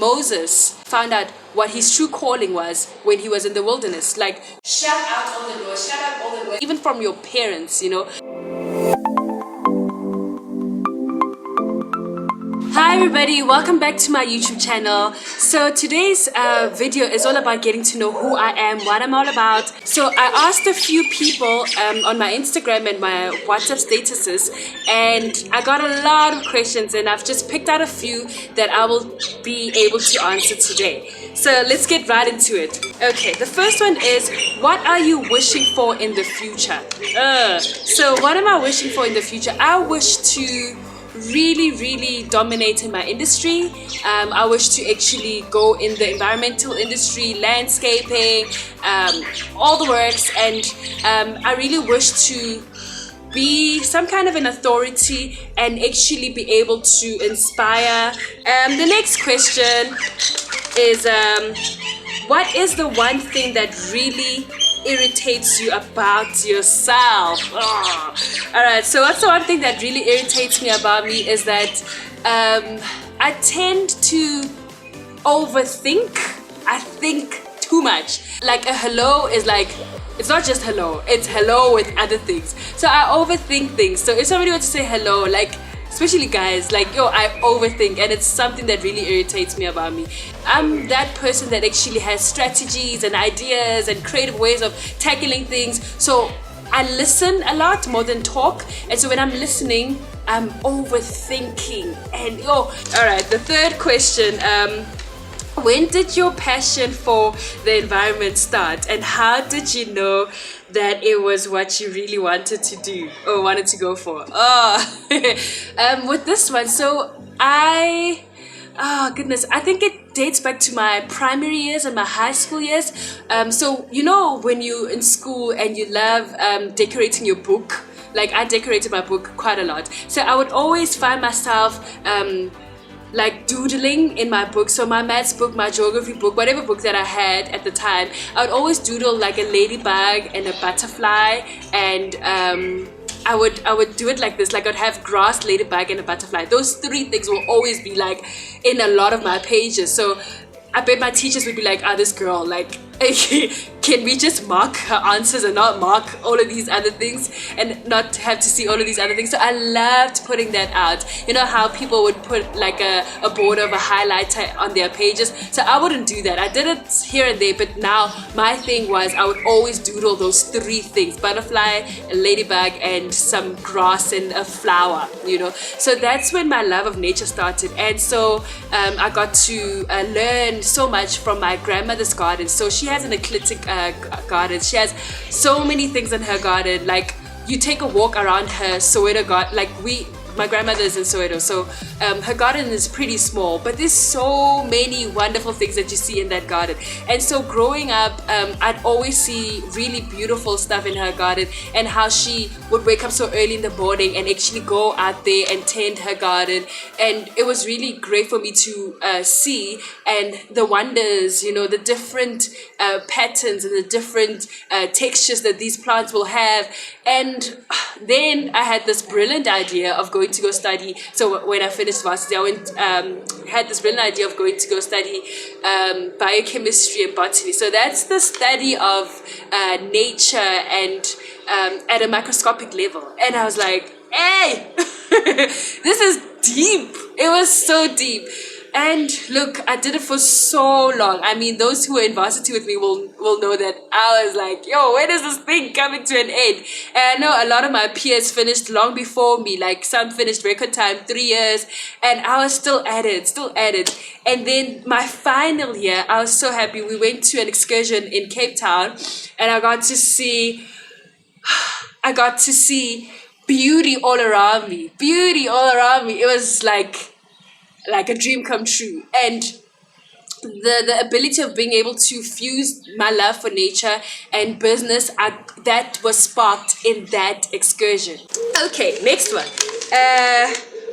Moses found out what his true calling was when he was in the wilderness. Like, shut out all the noise, shut out all the noise, even from your parents, you know. Hi everybody, welcome back to my YouTube channel. So today's video is all about getting to know who I am, what I'm all about. So I asked a few people on my Instagram and my WhatsApp statuses, and I got a lot of questions, and I've just picked out a few that I will be able to answer today. So let's get right into it. Okay, the first one is, what are you wishing for in the future? So what am I wishing for in the future? I wish to really dominate in my industry. I wish to actually go in the environmental industry, landscaping, all the works, and I really wish to be some kind of an authority and actually be able to inspire. The next question is, what is the one thing that really irritates you about yourself? Alright, so what's the one thing that really irritates me about me is that I tend to overthink. I think too much. Like a hello is like, it's not just hello, it's hello with other things. So I overthink things. So if somebody were to say hello, like, especially guys, like, yo, I overthink, and it's something that really irritates me about me. I'm that person that actually has strategies and ideas and creative ways of tackling things. So I listen a lot more than talk, and so when I'm listening, I'm overthinking. And alright, the third question, when did your passion for the environment start, and how did you know that it was what you really wanted to do or wanted to go for? With this one, so I think it dates back to my primary years and my high school years. So you know, when you're in school and you love decorating your book, like I decorated my book quite a lot, so I would always find myself like doodling in my book. So my maths book, my geography book, whatever book that I had at the time, I would always doodle like a ladybug and a butterfly, and I would do it like this. Like I'd have grass, ladybug, and a butterfly. Those three things will always be like in a lot of my pages. So I bet my teachers would be like, this girl, like, can we just mark her answers and not mark all of these other things and not have to see all of these other things? So I loved putting that out. You know how people would put like a border of a highlighter on their pages? So I wouldn't do that. I did it here and there, but now my thing was I would always doodle those three things: butterfly, a ladybug, and some grass and a flower, you know. So that's when my love of nature started. And so I got to learn so much from my grandmother's garden. So she has an eclectic garden. She has so many things in her garden. Like, you take a walk around her Soweto garden. Like, my grandmother is in Soweto, so her garden is pretty small, but there's so many wonderful things that you see in that garden. And so growing up, I'd always see really beautiful stuff in her garden, and how she would wake up so early in the morning and actually go out there and tend her garden. And it was really great for me to see, and the wonders, you know, the different patterns and the different textures that these plants will have. And then I had this brilliant idea of going to go study. So when I finished varsity, I had this brilliant idea of going to go study biochemistry and botany. So that's the study of nature and at a microscopic level. And I was like, hey, this is deep. It was so deep. And look, I did it for so long. I mean, those who were in varsity with me will know that I was like, yo, when is this thing coming to an end? And I know a lot of my peers finished long before me. Like, some finished record time, 3 years, and I was still at it. And then my final year, I was so happy. We went to an excursion in Cape Town, and I got to see beauty all around me. It was like a dream come true. And the ability of being able to fuse my love for nature and business, that was sparked in that excursion. Okay, next one.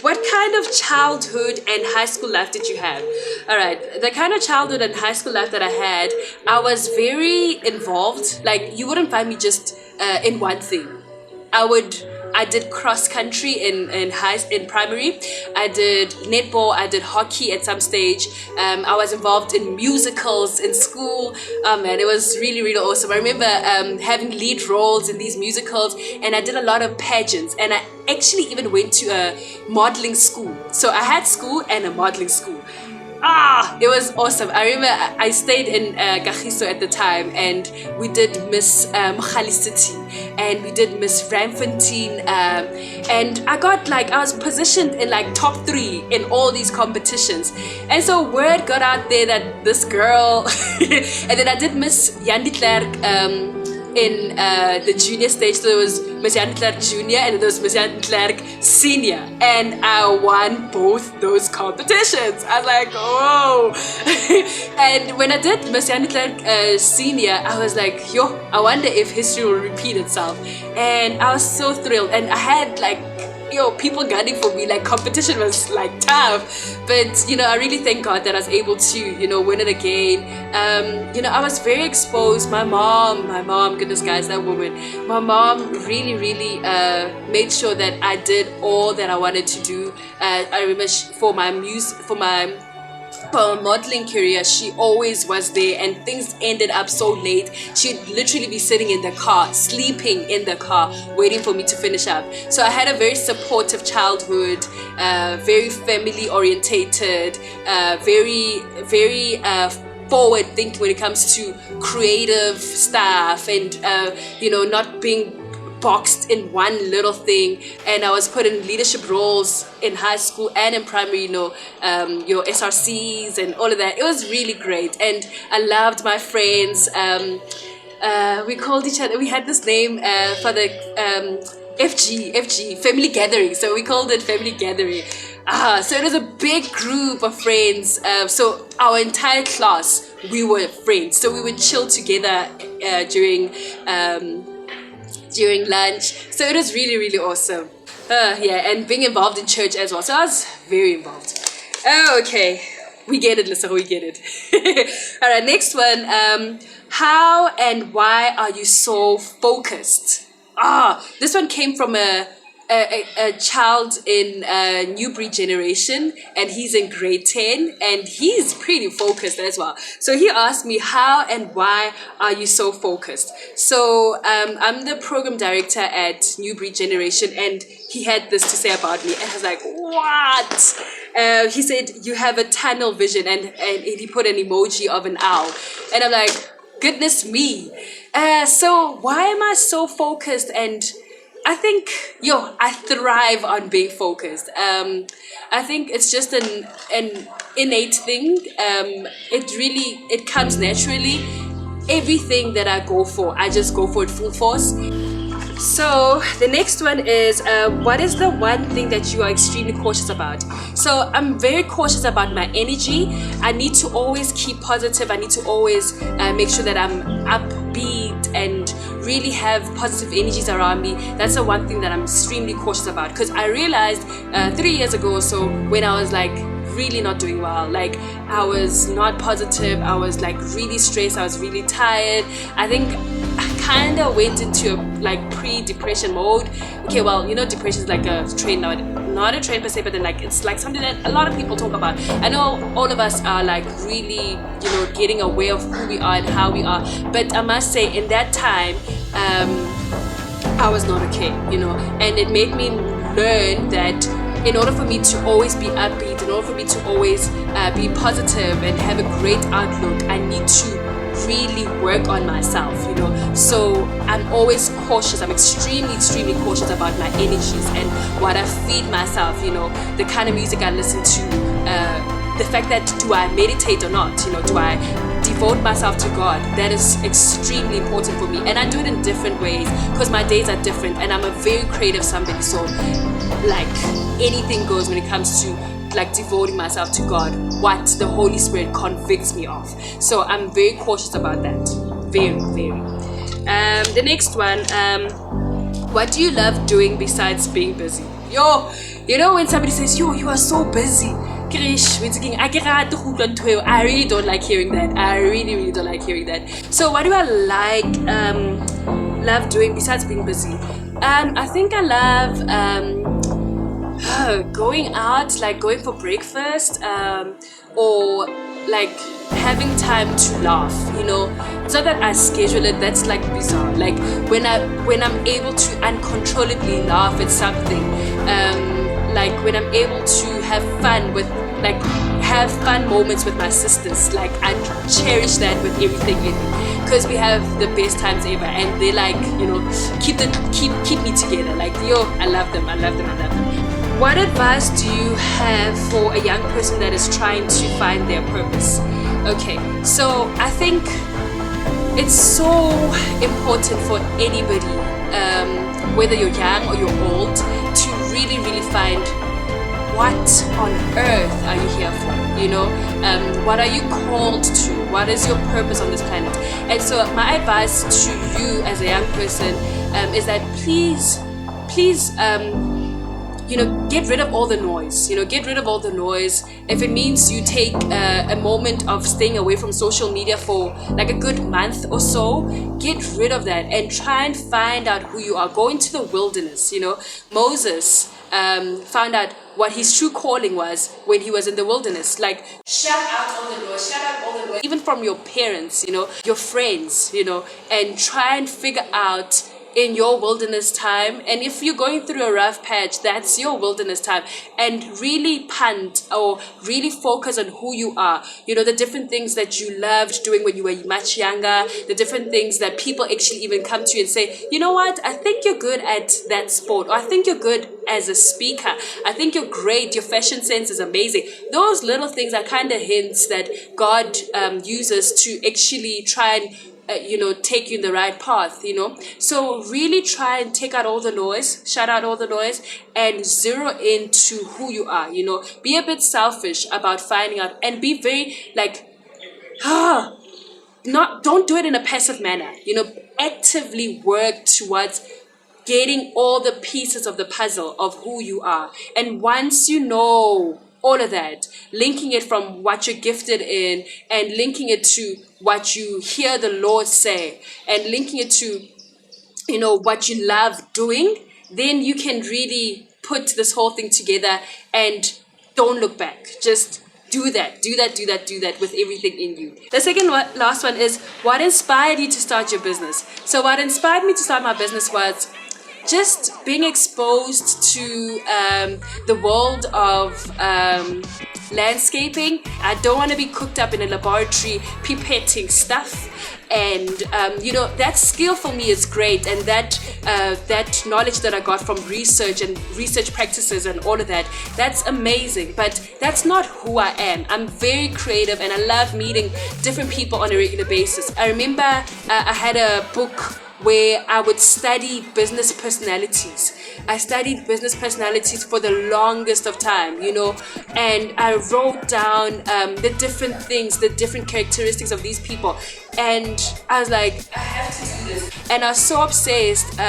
What kind of childhood and high school life did you have? All right, the kind of childhood and high school life that I had, I was very involved. Like, you wouldn't find me just in one thing. I I did cross country in primary. I did netball. I did hockey at some stage. I was involved in musicals in school. Man, it was really, really awesome. I remember having lead roles in these musicals, and I did a lot of pageants. And I actually even went to a modeling school. So I had school and a modeling school. It was awesome. I remember I stayed in Kagiso at the time, and we did Miss Mkhali City, and we did Miss Ramfontein, and I was positioned in like top 3 in all these competitions. And so word got out there that this girl and then I did Miss Yandi Clerk in the junior stage. So there was Miss Yandi Clerk Junior and there was Miss Yandi Clerk Senior, and I won both those competitions. I was like, whoa. And when I did Miss Yandi Clerk Senior, I was like, yo, I wonder if history will repeat itself. And I was so thrilled, and I had like people gunning for me. Like, competition was like tough, but I really thank God that I was able to win it again. I was very exposed. My mom, goodness guys, that woman, my mom really made sure that I did all that I wanted to do. I remember for my modeling career, she always was there, and things ended up so late. She'd literally be sitting in the car, sleeping in the car, waiting for me to finish up. So I had a very supportive childhood, very family orientated, very forward thinking when it comes to creative stuff, and not being boxed in one little thing. And I was put in leadership roles in high school and in primary, your SRCs and all of that. It was really great, and I loved my friends. We called each other, we had this name for the FG, family gathering. So we called it family gathering. So it was a big group of friends. So our entire class, we were friends. So we would chill together during lunch. So it was really awesome. And being involved in church as well. So I was very involved. Okay, we get it, Lesego, we get it. All right, next one. How and why are you so focused? This one came from a child in new breed generation, and he's in grade 10, and he's pretty focused as well. So he asked me, how and why are you so focused? So I'm the program director at New Breed Generation, and he had this to say about me, and I was like, what? He said, you have a tunnel vision, and he put an emoji of an owl, and I'm like, goodness me. So why am I so focused? And I think, I thrive on being focused. I think it's just an innate thing. It comes naturally. Everything that I go for, I just go for it full force. So the next one is, what is the one thing that you are extremely cautious about? So I'm very cautious about my energy. I need to always keep positive. I need to always make sure that I'm upbeat and really have positive energies around me. That's the one thing that I'm extremely cautious about, because I realized 3 years ago or so, when I was like really not doing well, like I was not positive, I was like really stressed, I was really tired. I think I kind of went into a pre-depression mode. Okay, well, depression is like a trend now, not a trend per se, but then like it's like something that a lot of people talk about. I know all of us are like really getting aware of who we are and how we are, but I must say in that time I was not okay, and it made me learn that in order for me to always be upbeat, in order for me to always be positive and have a great outlook, I need to really work on myself, So I'm always cautious. I'm extremely cautious about my energies and what I feed myself, the kind of music I listen to, the fact that do I meditate or not, do I devote myself to God? That is extremely important for me, and I do it in different ways because my days are different, and I'm a very creative somebody, so like anything goes when it comes to like devoting myself to God, what the Holy Spirit convicts me of. So I'm very cautious about that, very. The next one, what do you love doing besides being busy? When somebody says, you are so busy, I really don't like hearing that. I really don't like hearing that. So what do I love doing besides being busy? I think I love going out, like going for breakfast, or like having time to laugh. It's not that I schedule it. That's like bizarre. Like when I'm able to uncontrollably laugh at something, like when I'm able to have fun moments with my sisters. Like I cherish that with everything in me, because we have the best times ever, and they like keep me together. Like, yo, I love them. What advice do you have for a young person that is trying to find their purpose? Okay, so I think it's so important for anybody, whether you're young or you're old, to really, really find what on earth are you here for? What are you called to? What is your purpose on this planet? And so my advice to you as a young person is that please, get rid of all the noise. Get rid of all the noise. If it means you take a moment of staying away from social media for like a good month or so, get rid of that and try and find out who you are. Go into the wilderness. Moses found out what his true calling was when he was in the wilderness. Like, shut out all the noise, even from your parents, your friends, and try and figure out in your wilderness time. And if you're going through a rough patch, that's your wilderness time. And really punt or really focus on who you are. The different things that you loved doing when you were much younger, the different things that people actually even come to you and say, you know what, I think you're good at that sport, or I think you're good as a speaker, I think you're great, your fashion sense is amazing. Those little things are kind of hints that God uses to actually try and take you in the right path. So really try and take out all the noise, shut out all the noise, and zero into who you are. Be a bit selfish about finding out, and be very like don't do it in a passive manner. Actively work towards getting all the pieces of the puzzle of who you are. And once you know all of that, linking it from what you're gifted in, and linking it to what you hear the Lord say, and linking it to what you love doing, then you can really put this whole thing together and don't look back. Just do that with everything in you. The last one is, what inspired you to start your business? So what inspired me to start my business was just being exposed to the world of landscaping. I don't want to be cooked up in a laboratory pipetting stuff. And that skill for me is great, and that knowledge that I got from research and research practices and all of that's amazing. But that's not who I am. I'm very creative, and I love meeting different people on a regular basis. I remember I had a book where I would study business personalities. I studied business personalities for the longest of time, and I wrote down the different things, the different characteristics of these people. And I was like, I have to do this. And I was so obsessed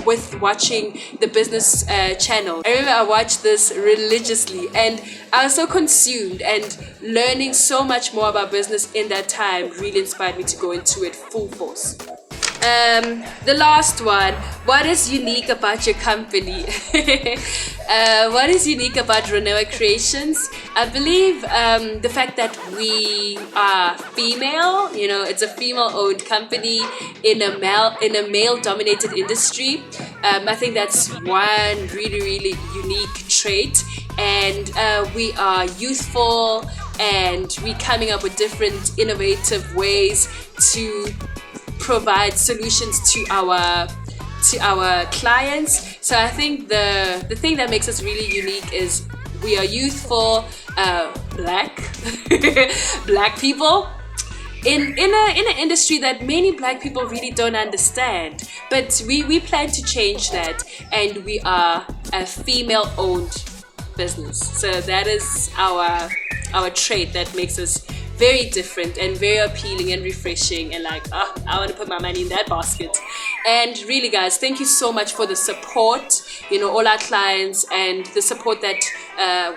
with watching the business channel. I remember I watched this religiously, and I was so consumed, and learning so much more about business in that time really inspired me to go into it full force. The last one, what is unique about your company? What is unique about Ronewa Creations? I believe the fact that we are female, it's a female-owned company in a male-dominated industry. I think that's one really, really unique trait. And we are youthful, and we're coming up with different innovative ways to provide solutions to our clients. So I think the thing that makes us really unique is we are youthful, black people in an industry that many black people really don't understand. But we plan to change that, and we are a female-owned business. So that is our trait that makes us very different and very appealing and refreshing, and like, I want to put my money in that basket. And really, guys, thank you so much for the support, you know, all our clients, and the support that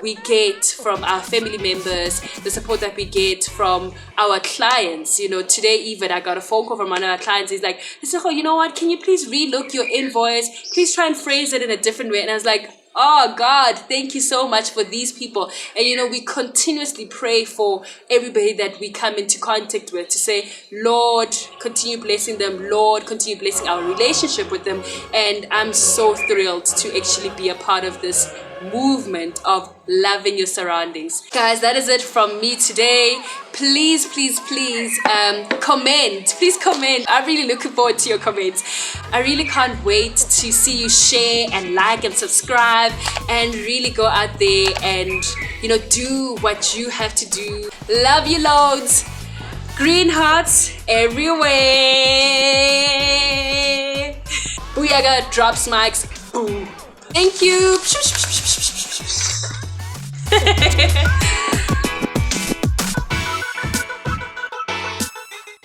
we get from our family members, the support that we get from our clients. You know, today even I got a phone call from one of our clients. He's like, Lesego, you know what, can you please relook your invoice, please try and phrase it in a different way. And I was like, oh God, thank you so much for these people. And you know, we continuously pray for everybody that we come into contact with, to say, Lord, continue blessing them, Lord, continue blessing our relationship with them. And I'm so thrilled to actually be a part of this movement of loving your surroundings. Guys, that is it from me today. Please comment. Please comment. I'm really looking forward to your comments. I really can't wait to see you share and like and subscribe, and really go out there and, you know, do what you have to do. Love you loads. Green hearts everywhere. Booyah, drops mics. Boom. Thank you.